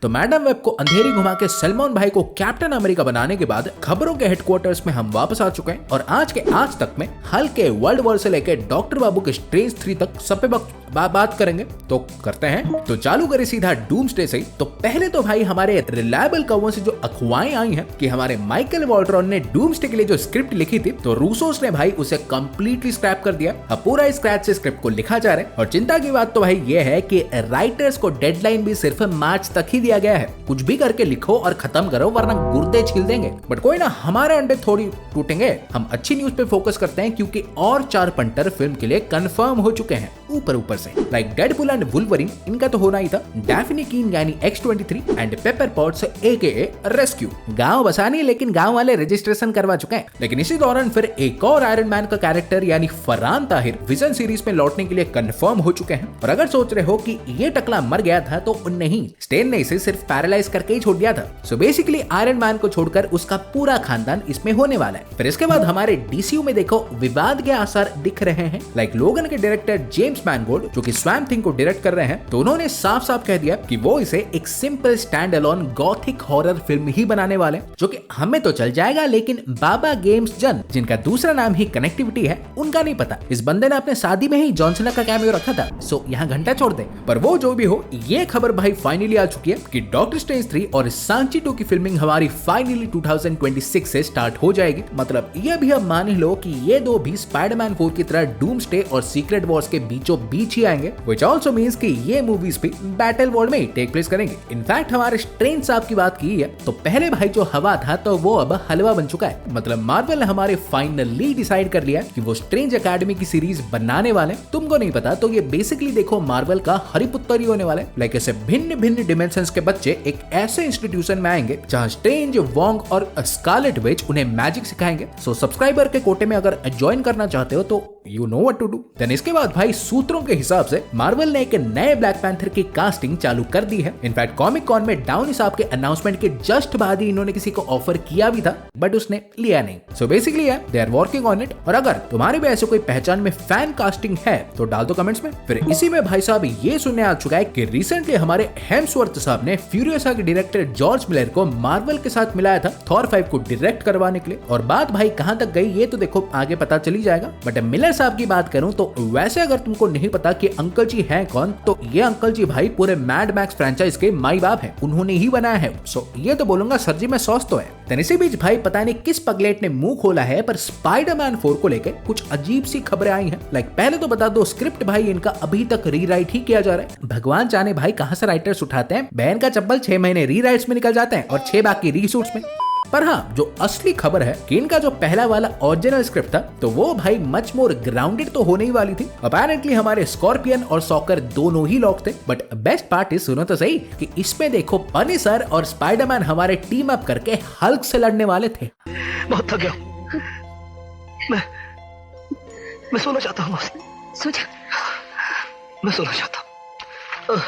तो Madame Web को अंधेरी घुमा के सलमान भाई को कैप्टन अमेरिका बनाने के बाद खबरों के हेडक्वार्टर्स में हम वापस आ चुके हैं और आज के आज तक में हल्क के वर्ल्ड वॉर से लेकर डॉक्टर बाबू के स्ट्रेंज 3 तक सब पे बात करेंगे। तो करते हैं, तो चालू करें सीधा डूम्सडे से। तो पहले तो भाई हमारे रिलायबल कवों से जो अफवाहें आई हैं कि हमारे माइकल वॉल्ट्रॉन ने डूम्सडे के लिए जो स्क्रिप्ट लिखी थी तो रूसोस ने भाई उसे कंप्लीटली स्क्रैप कर दिया। अब पूरा स्क्रैच से स्क्रिप्ट को लिखा जा रहा है और चिंता की बात तो भाई ये है कि राइटर्स को डेडलाइन भी सिर्फ मार्च तक ही दिया गया है। कुछ भी करके लिखो और खत्म करो वरना गुर्दे छील देंगे। बट कोई ना, हमारे अंडे थोड़ी टूटेंगे। हम अच्छी न्यूज पे फोकस करते हैं क्योंकि और 4 पंटर फिल्म के लिए कंफर्म हो चुके हैं ऊपर से। लाइक डेडपुल एंड वुल्वरिन, इनका तो होना ही था। डैफ्नी कीन यानी X-23 and paper pots AKA rescue गांव बसानी, लेकिन गांव वाले रजिस्ट्रेशन करवा चुके हैं। लेकिन इसी दौरान फिर एक और आयरन मैन का कैरेक्टर यानी फरहान ताहिर विजन सीरीज में लौटने के लिए कंफर्म हो चुके हैं। और अगर सोच रहे हो कि ये टकला मर गया था तो नहीं, स्टेन ने इसे सिर्फ पैरालाइज करके ही छोड़ दिया था। सो बेसिकली आयरन मैन को छोड़कर उसका पूरा खानदान इसमें होने वाला है। फिर इसके बाद हमारे DCU में देखो विवाद के आसार दिख रहे हैं। लाइक लोगन के डायरेक्टर जेम्स मैनगोल्ड जो कि स्वैम्प थिंग को डायरेक्ट कर रहे हैं, तो उन्होंने साफ साफ कह दिया कि वो इसे एक simple stand alone gothic horror film ही बनाने वाले हैं, जो कि हमें तो चल जाएगा लेकिन बाबा गेम्स जन, जिनका दूसरा नाम ही कनेक्टिविटी है, उनका नहीं पता। इस बंदे ने अपने शादी में ही जॉन सीना का कैमियो रखा था। सो यहाँ घंटा छोड़ दे। पर वो जो भी हो, ये खबर भाई फाइनली आ चुकी है कि डॉक्टर स्ट्रेंज 3 और सांची 2 की फिल्मिंग हमारी फाइनली 2026 से स्टार्ट हो जाएगी। मतलब ये भी अब मान ही लो कि ये दो भी स्पाइडरमैन 4 की तरह डूम्सडे और सीक्रेट वॉर्स के बीचों बीच ही आएंगे, which also means कि ये मूवीज भी बैटल वर्ल्ड में ही टेक प्लेस करेंगे। इनफैक्ट हमारे स्ट्रेंज साहब की बात की है तो पहले भाई जो हवा था तो वो अब हलवा बन चुका है। मतलब मार्वल ने हमारे फाइनली डिसाइड कर लिया कि वो स्ट्रेंज एकेडमी की सीरीज बनाने वाले। तुमको नहीं पता तो ये बेसिकली देखो मार्वल का हरिपुत्र ही होने वाला है। लाइक ऐसे भिन्न भिन्न डिमेंशंस के बच्चे एक ऐसे इंस्टीट्यूशन में आएंगे जहां स्ट्रेंज, वोंग और स्कारलेट विच उन्हें मैजिक सिखाएंगे। सो सब्सक्राइबर के कोटे में अगर ज्वाइन करना चाहते हो तो you know what to do. Then इसके बाद भाई सूत्रों के हिसाब से मार्वल ने एक नए ब्लैक पैंथर की कास्टिंग चालू कर दी है। इनफैक्ट कॉमिक कॉन में डाउनी साहब के अनाउंसमेंट के जस्ट बाद ही इन्होंने किसी को ऑफर किया भी था बट उसने लिया नहीं। So basically they are working on it. और अगर तुम्हारे भी ऐसे कोई पहचान में फैन कास्टिंग है तो डाल दो कमेंट्स में। फिर इसी में भाई साहब ये सुनने आ चुका है कि रिसेंटली हमारे हेम्सवर्थ साहब ने फ्यूरियोसा के डायरेक्टर जॉर्ज मिलर को मार्वल के साथ मिलाया था थॉर 5 को डायरेक्ट करवाने के लिए। और बात भाई कहां तक गई ये तो देखो आगे पता चली जाएगा। बट मिलर साहब की बात करूं तो वैसे अगर तुमको नहीं पता कि अंकल जी हैं कौन, तो ये अंकल जी भाई पूरे मैड मैक्स फ्रेंचाइज के माई बाप हैं, उन्होंने ही बनाया है। सो ये तो बोलूंगा सर जी में सॉस तो है। इसी बीच भाई पता नहीं किस पगलेट ने मुंह खोला है पर स्पाइडरमैन 4 को लेकर कुछ अजीब सी खबरें आई हैं। लाइक पहले तो बता दो स्क्रिप्ट भाई इनका अभी तक रीराइट ही किया जा रहा है। भगवान जाने भाई कहां से राइटर्स उठाते हैं। बहन का चप्पल 6 महीने रीराइट्स में निकल जाते हैं और 6 बाकी रीशूट्स में। पर हाँ, जो असली खबर है कि इनका जो पहला वाला ओरिजिनल स्क्रिप्ट था तो वो भाई मच मोर ग्राउंडेड तो होने ही वाली थी। अपेरेंटली हमारे स्कॉर्पियन और सॉकर दोनों ही लोग थे। बट बेस्ट पार्ट इज, सुनो तो सही, कि इसमें देखो पनिशर और स्पाइडरमैन हमारे टीम अप करके हल्क से लड़ने वाले थे। बहुत थक गया, मैं सोना चाहता हूँ। मैं सोना चाहता हूँ।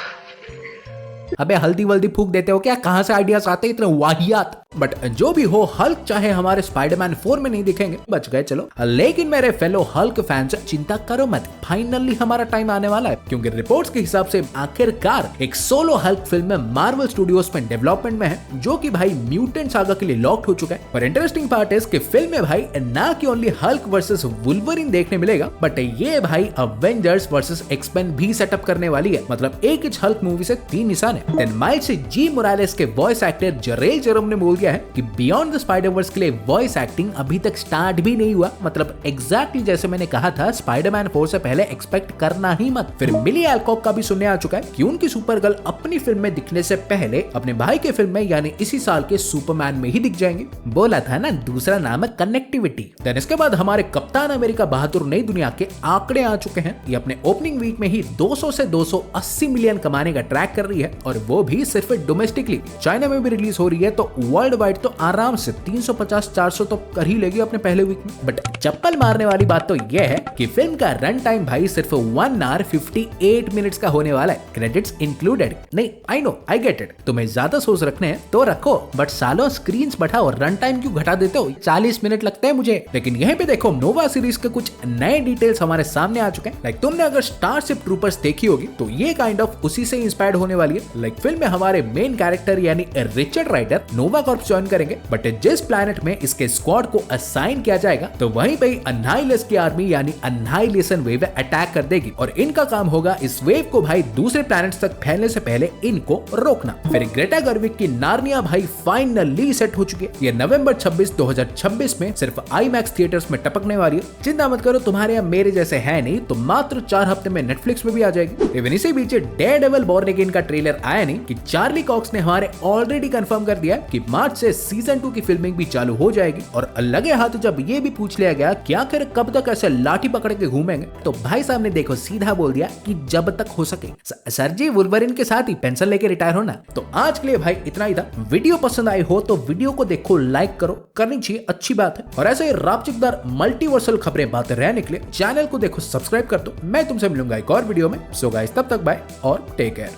अबे हल्दी वल्दी फूक देते हो क्या? कहां से आइडियाज आते हैं इतने वाहियात? बट जो भी हो, हल्क चाहे हमारे स्पाइडरमैन 4 में नहीं दिखेंगे, बच गए चलो। लेकिन मेरे फेलो हल्क फैंस चिंता करो मत, फाइनली हमारा टाइम आने वाला है। क्योंकि रिपोर्ट्स के हिसाब से आखिरकार एक सोलो हल्क फिल्म में मार्वल स्टूडियोज में डेवलपमेंट में है, जो कि भाई म्यूटेंट सागा के लिए लॉक्ड हो चुका है। पर इंटरेस्टिंग पार्ट इज कि फिल्म में भाई ना कि ओनली हल्क वर्सेस वुल्वरिन देखने मिलेगा, बट ये भाई अवेंजर्स वर्सेस एक्समैन भी सेटअप करने वाली है। मतलब एक ही हल्क मूवी से 3 निशान है। देन माइल्स जी मोरालेस के वॉइस एक्टर जरेल जेरोम ने बोल दिया है कि बियॉन्ड द स्पाइडरवर्स के लिए वॉइस एक्टिंग अभी तक स्टार्ट भी नहीं हुआ। मतलब एग्जैक्टली जैसे मैंने कहा था, स्पाइडरमैन 4 से पहले एक्सपेक्ट करना ही मत। फिर मिली एल्कॉक का भी सुनने आ चुका है कि उनकी सुपरगर्ल अपनी फिल्म में दिखने से पहले अपने भाई के फिल्म में यानी इसी साल के सुपरमैन में ही दिख जाएंगे। बोला था ना, दूसरा नाम है कनेक्टिविटी। देन इसके बाद हमारे कप्तान अमेरिका बहादुर नई दुनिया के आंकड़े आ चुके हैं। ये अपने ओपनिंग वीक में ही 200 से 280 मिलियन कमाने का ट्रैक कर रही है, और वो भी सिर्फ डोमेस्टिकली। चाइना में भी रिलीज हो रही है तो वर्ल्ड वर्ल्ड वाइड तो आराम से 350-400 तो कर ही लेगी अपने पहले वीक में। बट चप्पल मारने वाली बात तो यह है कि फिल्म का रन टाइम भाई सिर्फ 1 आवर 58 मिनट्स का होने वाला है, क्रेडिट्स इंक्लूडेड। नहीं, I know, I get it, तुम्हें ज्यादा सोच रखने हैं तो रखो, बट सालों स्क्रीन बढ़ाओ, रन टाइम क्यों घटा देते हो? 40 मिनट लगते हैं मुझे। लेकिन यहीं पे देखो नोवा सीरीज के कुछ नए डिटेल्स हमारे सामने आ चुके हैं। लाइक तुमने अगर स्टारशिप ट्रूपर्स देखी होगी तो ये काइंड ऑफ उसी से इंस्पायर्ड होने वाली है। लाइक फिल्म में हमारे मेन कैरेक्टर यानी रिचर्ड राइडर नोवा कॉर्प्स ज्वाइन करेंगे, बट जिस प्लैनेट में इसके स्क्वाड को असाइन किया जाएगा तो वहीं पे अन्हाइलस की आर्मी यानी अन्हाइलेशन वेव अटैक कर देगी और इनका काम होगा इस वेव को भाई दूसरे प्लैनेट्स तक फैलने से पहले इनको रोकना। फिर ग्रेटा गर्विक की नार्निया भाई फाइनली सेट हो चुकी है। ये नवंबर 26, 2026 में सिर्फ आईमैक्स थिएटर्स में टपकने वाली है। चिंता मत करो, तुम्हारे यहाँ मेरे जैसे है नहीं तो मात्र 4 हफ्ते में नेटफ्लिक्स में भी आ जाएगी। इवन इसी बीच डेयरडेविल बॉर्न अगेन का ट्रेलर आया नहीं कि चार्ली कॉक्स ने हमारे ऑलरेडी कंफर्म कर दिया कि मार्च से सीजन 2 की फिल्मिंग भी चालू हो जाएगी। और लगे हाथ जब ये भी पूछ लिया गया कि आखिर कब तक ऐसे लाठी पकड़ के घूमेंगे तो भाई साहब ने देखो सीधा बोल दिया कि जब तक हो सके। सर जी वुल्वरिन के साथ ही पेंशन लेके रिटायर होना। तो आज के लिए भाई इतना ही था। वीडियो पसंद आई हो तो वीडियो को देखो, लाइक करो, करनी चाहिए, अच्छी बात है। और ऐसे रापचिकदार मल्टीवर्सल खबरें बातें रहने के लिए चैनल को देखो सब्सक्राइब कर दो। मैं तुमसे मिलूंगा एक और वीडियो में। सो गाइस तब तक बाय और टेक केयर।